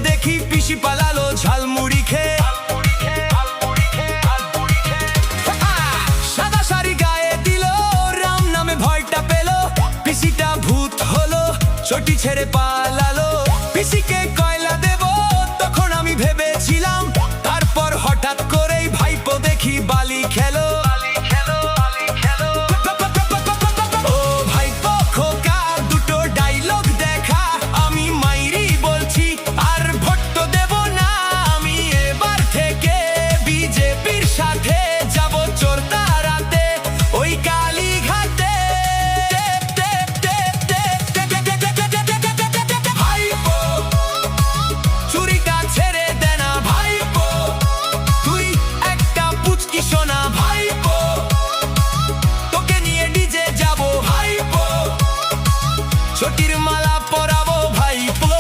দেখি পিসি পালালো ঝালমুড়ি খেয়ে, সাদা শাড়ি গায়ে দিল, রাম নামে ভয়টা পেল, পিসিটা ভূত হলো, চটি ছেড়ে পালালো। পিসিকে কয়লা দেব তখন আমি ভেবেছিলাম, তারপর হঠাৎ করেই ভাইপো দেখি বালি খেলো। ছোটির মালা পরাবো ভাইপো,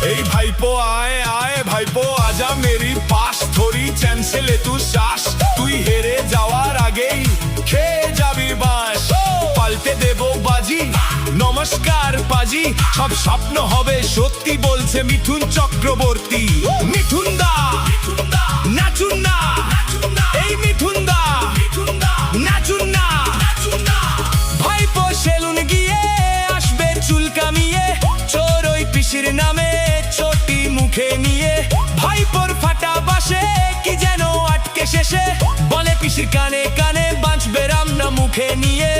এই ভাইপো আয় আয় ভাইপো আজা মেরি পাশ, থোড়ি চ্যান সে লে তু শ্বাস, তুই হেরে যাওয়ার আগেই খেয়ে যাবি বাস। পাল্টে দেব বাজি, নমস্কার পাজি, সব স্বপ্ন হবে সত্যি বলছে মিঠুন চক্রবর্তী। মিঠুন দা নাচুন না, এই মিঠুন দা নাচুন না। ভাইপো সেলুন গিয়ে আসবে চুল কামিয়ে, চোর ওই পিসির নামে চটি মুখে নিয়ে। ভাইপোর ফাটা বাসে কি যেন আটকে শেষে, বলে পিসির কানে কানে বাঁচবে রাম না মুখে নিয়ে।